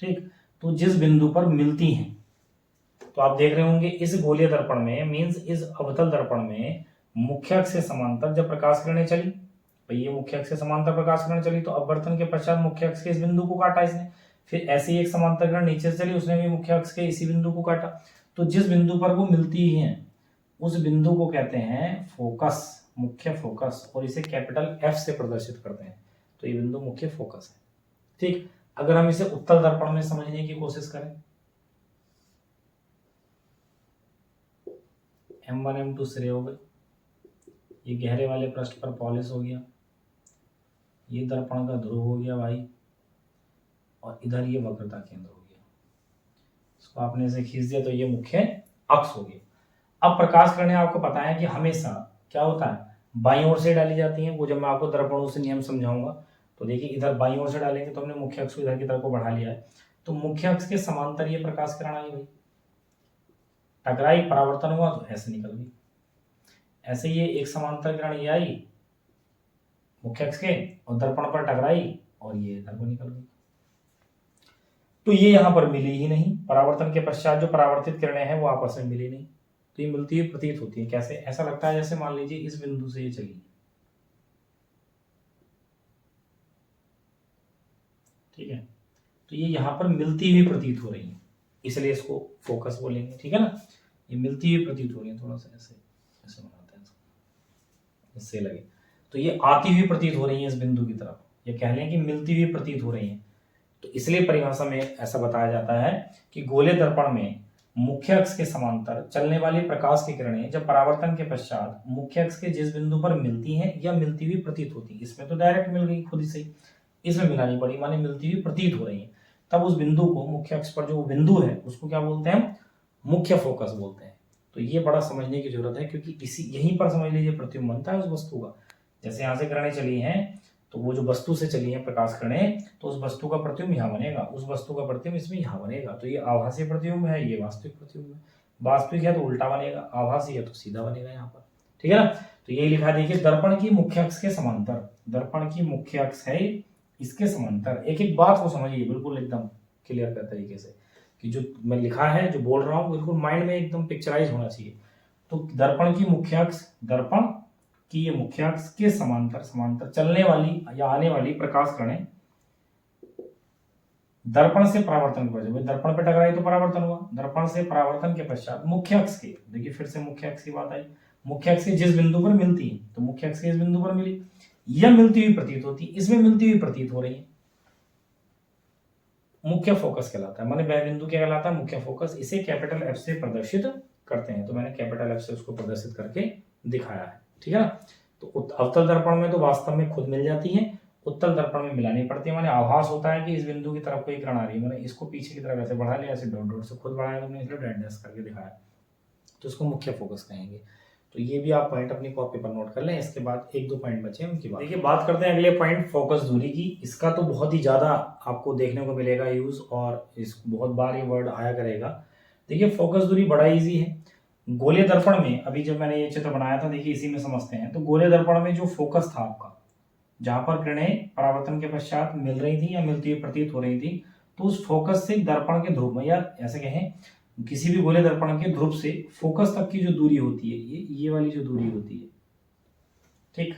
ठीक, तो जिस बिंदु पर मिलती हैं, तो आप देख रहे होंगे इस गोलीय दर्पण में, मींस इस अवतल दर्पण में मुख्य अक्ष से समांतर जब प्रकाश किरणें चली, भाई ये मुख्य अक्ष से समांतर प्रकाश किरण चली, तो अपवर्तन के पश्चात मुख्य अक्ष के इस बिंदु को काटा इसने। फिर ऐसे ही एक समांतर किरण नीचे से चली, उसने भी मुख्य अक्ष के इसी बिंदु को काटा। तो जिस बिंदु पर वो मिलती ही है उस बिंदु को कहते हैं फोकस, मुख्य फोकस, और इसे कैपिटल F से प्रदर्शित करते हैं। तो ये बिंदु मुख्य फोकस है। ठीक, अगर हम इसे उत्तल दर्पण में समझने की कोशिश करें, M1 M2 सिरे हो गए, ये गहरे वाले पृष्ठ पर पॉलिश हो गया, ये दर्पण का ध्रुव हो गया भाई, और इधर ये वक्रता केंद्र हो गया। इसको आपने ऐसे खींच दिया तो ये मुख्य अक्ष हो गया। अब प्रकाश किरणें आपको पता है कि हमेशा क्या होता है, बाईं ओर से डाली जाती हैं। वो जब मैं आपको दर्पणों से नियम समझाऊंगा, तो देखिए इधर बाईं ओर से डालेंगे तो हमने मुख्य अक्ष को इधर की तरफ को बढ़ा लिया है, तो मुख्य अक्ष के समांतर ये प्रकाश किरण आई भाई, टकराई, परावर्तन हुआ तो ऐसे निकल गई। ऐसे ये एक समांतर किरण ये आई मुख्य अक्ष के और दर्पण पर टकराई और ये इधर को निकल गई। तो ये यहां पर मिली ही नहीं, परावर्तन के पश्चात जो परावर्तित किरणें हैं वो आपस में मिली नहीं, तो ये मिलती हुई प्रतीत होती है। कैसे? ऐसा लगता है जैसे मान लीजिए इस बिंदु से ये चली, ठीक है, तो ये यहां पर मिलती हुई प्रतीत हो रही है, इसलिए इसको फोकस बोलेंगे, ठीक है ना। ये मिलती हुई प्रतीत हो रही है, थोड़ा सा ऐसे ऐसे बनाते हैं इससे लगे, तो ये आती हुई प्रतीत हो रही है इस बिंदु की तरफ, ये कह लें कि मिलती हुई प्रतीत हो रही है। तो इसलिए परिभाषा में ऐसा बताया जाता है कि गोले दर्पण में मुख्य अक्ष के समांतर चलने वाली प्रकाश की किरणें जब परावर्तन के पश्चात मुख्य अक्ष के जिस बिंदु पर मिलती हैं या मिलती हुई प्रतीत होती है, इसमें तो डायरेक्ट मिल गई खुद ही सही, इसमें मिलानी पड़ी, माने मिलती हुई प्रतीत हो रही है, तब उस बिंदु को, मुख्य अक्ष पर जो बिंदु है उसको क्या बोलते हैं? मुख्य फोकस बोलते हैं। तो ये बड़ा समझने की जरूरत है, क्योंकि इसी यहीं पर समझ लीजिए प्रतिबिंब बनता है उस वस्तु का। जैसे यहाँ से किरणें चली हैं, तो वो जो वस्तु से चली है प्रकाश किरणें, तो उस वस्तु का प्रतिबिंब यहाँ बनेगा, उस वस्तु का प्रतिबिंब इसमें यहाँ बनेगा। तो ये आभासी प्रतिबिंब है, ये वास्तविक प्रतिबिंब है। वास्तविक है तो उल्टा बनेगा, आभासी है तो सीधा बनेगा यहाँ पर, ठीक है ना। तो यही लिखा देखिए, दर्पण की मुख्य अक्ष के समांतर, दर्पण की मुख्य अक्ष है इसके समांतर। एक एक बात को समझिए बिल्कुल एकदम क्लियर कर तरीके से, कि जो मैं लिखा है, जो बोल रहा हूँ, बिल्कुल माइंड में एकदम पिक्चराइज होना चाहिए। तो दर्पण की मुख्य अक्ष, दर्पण कि ये मुख्य अक्ष के समांतर समांतर चलने वाली या आने वाली प्रकाश किरणें दर्पण से परावर्तन पर, जब दर्पण पे टकराई तो परावर्तन हुआ, दर्पण से परावर्तन के पश्चात मुख्य अक्ष के, देखिए फिर से मुख्य अक्ष की बात आई, मुख्य अक्ष के जिस बिंदु पर मिलती है, तो मुख्य अक्ष के इस बिंदु पर मिली, यह मिलती हुई प्रतीत होती, इसमें मिलती हुई प्रतीत हो रही है, मुख्य फोकस कहलाता है। माने वह बिंदु क्या कहलाता है? मुख्य फोकस। इसे कैपिटल F से प्रदर्शित करते हैं, तो मैंने कैपिटल F से उसको प्रदर्शित करके दिखाया है, ठीक है ना। तो अवतल दर्पण में तो वास्तव में खुद मिल जाती है, उत्तल दर्पण में मिलानी पड़ती है। माने आभास होता है कि इस बिंदु की तरफ कोई किरण आ रही है, मैंने इसको पीछे की तरफ ऐसे बढ़ा लिया, ऐसे डॉट डॉट से खुद बढ़ाया, तुमने इसलिए डैश डैश करके दिखाया, तो इसको मुख्य फोकस कहेंगे। तो ये भी आप पॉइंट अपनी कॉपी पर नोट कर लें। इसके बाद 1-2 पॉइंट बचे हैं, उनकी देखिए बात करते हैं अगले पॉइंट फोकस दूरी की। इसका तो बहुत ही ज़्यादा आपको देखने को मिलेगा यूज़, और इस बहुत बार ये वर्ड आया करेगा। देखिए फोकस दूरी बड़ा ईजी है। गोले दर्पण में अभी जब मैंने ये चित्र बनाया था, देखिए इसी में समझते हैं। तो गोले दर्पण में जो फोकस था आपका, जहां पर किरणें परावर्तन के पश्चात मिल रही थी या मिलती हुई प्रतीत हो रही थी, तो उस फोकस से दर्पण के ध्रुव में, या ऐसे कहें किसी भी गोले दर्पण के ध्रुव से फोकस तक की जो दूरी होती है, ये वाली जो दूरी होती है, ठीक,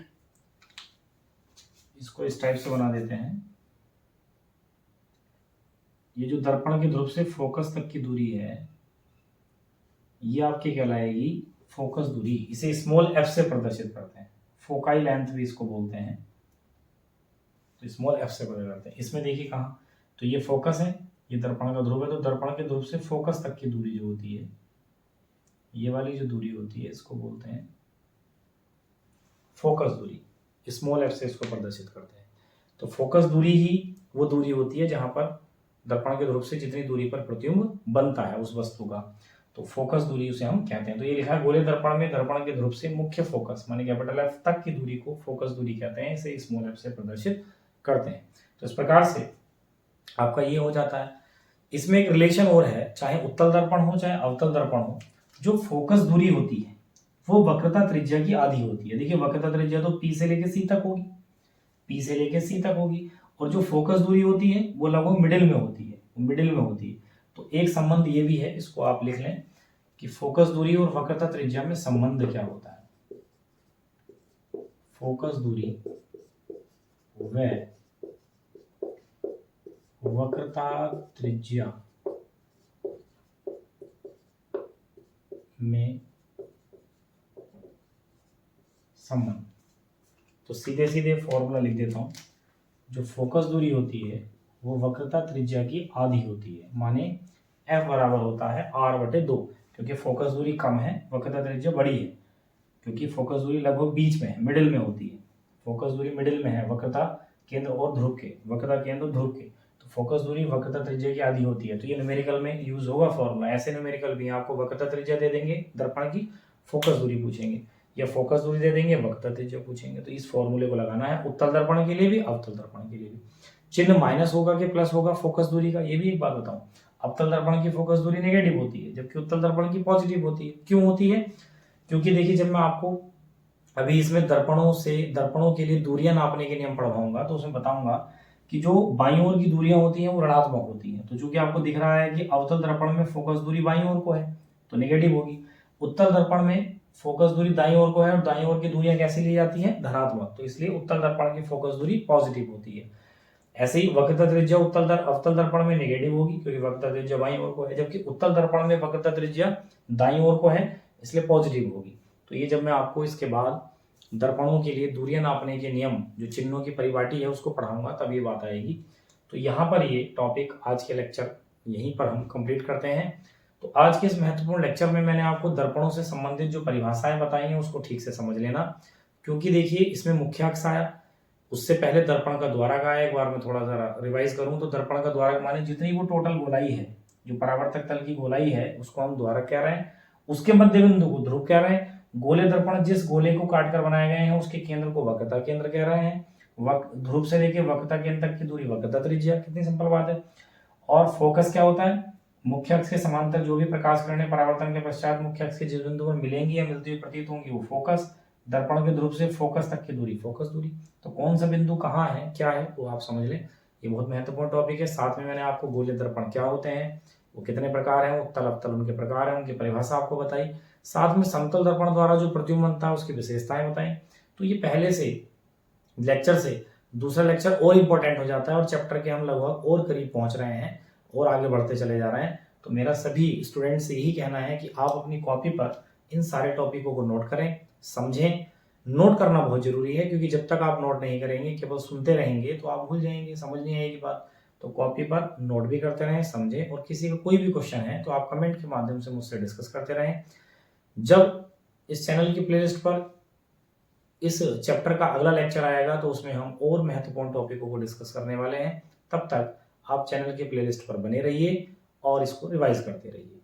इसको इस टाइप से बना देते हैं। ये जो दर्पण के ध्रुव से फोकस तक की दूरी है, ये आपकी कहलाएगी फोकस दूरी। इसे स्मॉल एफ से प्रदर्शित करते हैं, फोकाई लेंथ भी इसको बोलते हैं। तो स्मॉल एफ से प्रदर्शित करते हैं। इसमें देखिए कहाँ, तो ये फोकस है, ये दर्पण का ध्रुव है, तो दर्पण के ध्रुव से फोकस तक की दूरी जो होती है, ये वाली जो दूरी होती है, इसको बोलते हैं फोकस दूरी। स्मॉल एफ से इसको प्रदर्शित करते हैं। तो फोकस दूरी ही वो दूरी होती है जहां पर दर्पण के ध्रुव से जितनी दूरी पर प्रतिबिंब बनता है उस वस्तु का, तो फोकस दूरी उसे हम कहते हैं। तो ये लिखा है गोले दर्पण में दर्पण के ध्रुव से मुख्य फोकस माने कैपिटल एफ तक की दूरी को फोकस दूरी कहते हैं। इसे स्मॉल एफ से प्रदर्शित करते हैं। तो इस प्रकार से आपका ये हो जाता है। इसमें एक रिलेशन और है, चाहे उत्तल दर्पण हो चाहे अवतल दर्पण हो, जो फोकस दूरी होती है वो वक्रता त्रिज्या की आधी होती है। देखिए वक्रता त्रिज्या तो P से लेके C तक होगी, P से लेके C तक होगी, और जो फोकस दूरी होती है वो लगभग मिडिल में होती है, मिडिल में होती है। तो एक संबंध ये भी है, इसको आप लिख लें कि फोकस दूरी और वक्रता त्रिज्या में संबंध क्या होता है। फोकस दूरी व वक्रता त्रिज्या में संबंध। तो सीधे सीधे फॉर्मूला लिख देता हूं। जो फोकस दूरी होती है वो वक्रता त्रिज्या की आधी होती है, माने F बराबर होता है R/2, क्योंकि फोकस दूरी कम है, वक्रता त्रिज्या बड़ी है, क्योंकि फोकस दूरी लगभग बीच में है, मिडिल में होती है। फोकस दूरी मिडिल में है, वक्रता केंद्र और ध्रुव के, वक्रता केंद्र ध्रुव के, तो फोकस दूरी वक्रता त्रिज्या की आधी होती है। तो ये न्यूमेरिकल में यूज होगा फॉर्मूला। ऐसे न्यूमेरिकल भी आपको वक्रता त्रिज्या दे देंगे दर्पण की, फोकस दूरी पूछेंगे, या फोकस दूरी दे देंगे, वक्रता त्रिज्या पूछेंगे। तो इस फॉर्मूले को लगाना है उत्तल दर्पण के लिए भी अवतल दर्पण के लिए भी। चिन्ह माइनस होगा कि प्लस होगा फोकस दूरी का, ये भी एक बात बताऊं। अवतल दर्पण की फोकस दूरी नेगेटिव होती है, जबकि उत्तल दर्पण की पॉजिटिव होती है। क्यों होती है? क्योंकि देखिए जब मैं आपको अभी इसमें दर्पणों के लिए दूरियां नापने के नियम पढ़ाऊंगा, तो उसमें बताऊंगा कि जो बाईं ओर की दूरियां होती हैं वो ऋणात्मक होती हैं। तो चूंकि आपको दिख रहा है कि अवतल दर्पण में फोकस दूरी बाईं ओर को है, तो नेगेटिव होगी। उत्तल दर्पण में फोकस दूरी दाईं ओर को है, और दाईं ओर की दूरियां कैसी ली जाती हैं? धनात्मक। तो इसलिए उत्तल दर्पण की फोकस दूरी पॉजिटिव होती है। ऐसे ही वक्रता त्रिज्या अवतल दर्पण में नेगेटिव होगी, क्योंकि वक्रता त्रिज्या बाईं ओर को है, जबकि उत्तल दर्पण में वक्रता त्रिज्या दाईं ओर को है, इसलिए पॉजिटिव होगी। तो ये जब मैं आपको इसके बाद दर्पणों के लिए दूरियां नापने के नियम, जो चिन्हों की परिपाटी है, उसको पढ़ाऊंगा, तब ये बात आएगी। तो यहाँ पर ये टॉपिक, आज के लेक्चर यहीं पर हम कंप्लीट करते हैं। तो आज के इस महत्वपूर्ण लेक्चर में मैंने आपको दर्पणों से संबंधित जो परिभाषाएं बताई हैं उसको ठीक से समझ लेना, क्योंकि देखिए इसमें मुख्य अक्ष आया, उससे पहले दर्पण का द्वारक आया। एक बार मैं थोड़ा सा रिवाइज करूं तो दर्पण का द्वारक माने जितनी वो टोटल गोलाई है, जो परावर्तक तल की गोलाई है, उसको हम द्वारक कह रहे हैं। उसके मध्य बिंदु को ध्रुव कह रहे हैं। गोले दर्पण जिस गोले को काटकर बनाए गए हैं उसके केंद्र को वक्रता केंद्र कह रहे हैं। ध्रुव से लेकर वक्रता केंद्र तक की दूरी वक्रता त्रिज्या। कितनी सिंपल बात है। और फोकस क्या होता है? मुख्य अक्ष के समांतर जो भी प्रकाश किरणें परावर्तन के पश्चात मुख्य अक्ष के जिस बिंदु पर मिलेंगी या मिलती हुई प्रतीत होंगी वो फोकस। दर्पण के ध्रुव से फोकस तक की दूरी फोकस दूरी। तो कौन सा बिंदु कहाँ है, क्या है, वो आप समझ लें। ये बहुत महत्वपूर्ण टॉपिक है। साथ में मैंने आपको गोले दर्पण क्या होते हैं, वो कितने प्रकार हैं, उत्तल अवतल उनके प्रकार हैं, उनकी परिभाषा आपको बताई। साथ में समतल दर्पण द्वारा जो प्रतिबिंब बनता है उसकी विशेषताएं बताएं। तो ये पहले से लेक्चर से दूसरा लेक्चर और इम्पोर्टेंट हो जाता है, और चैप्टर के हम लगभग और करीब पहुंच रहे हैं और आगे बढ़ते चले जा रहे हैं। तो मेरा सभी स्टूडेंट से यही कहना है कि आप अपनी कॉपी पर इन सारे टॉपिकों को नोट करें, समझें। नोट करना बहुत जरूरी है, क्योंकि जब तक आप नोट नहीं करेंगे, केवल सुनते रहेंगे, तो आप भूल जाएंगे, समझ नहीं आएगी बात। तो कॉपी पर नोट भी करते रहें, समझें, और किसी का कोई भी क्वेश्चन है तो आप कमेंट के माध्यम से मुझसे डिस्कस करते रहें। जब इस चैनल की प्लेलिस्ट पर इस चैप्टर का अगला लेक्चर आएगा तो उसमें हम और महत्वपूर्ण टॉपिकों को डिस्कस करने वाले हैं। तब तक आप चैनल की प्लेलिस्ट पर बने रहिए और इसको रिवाइज करते रहिए।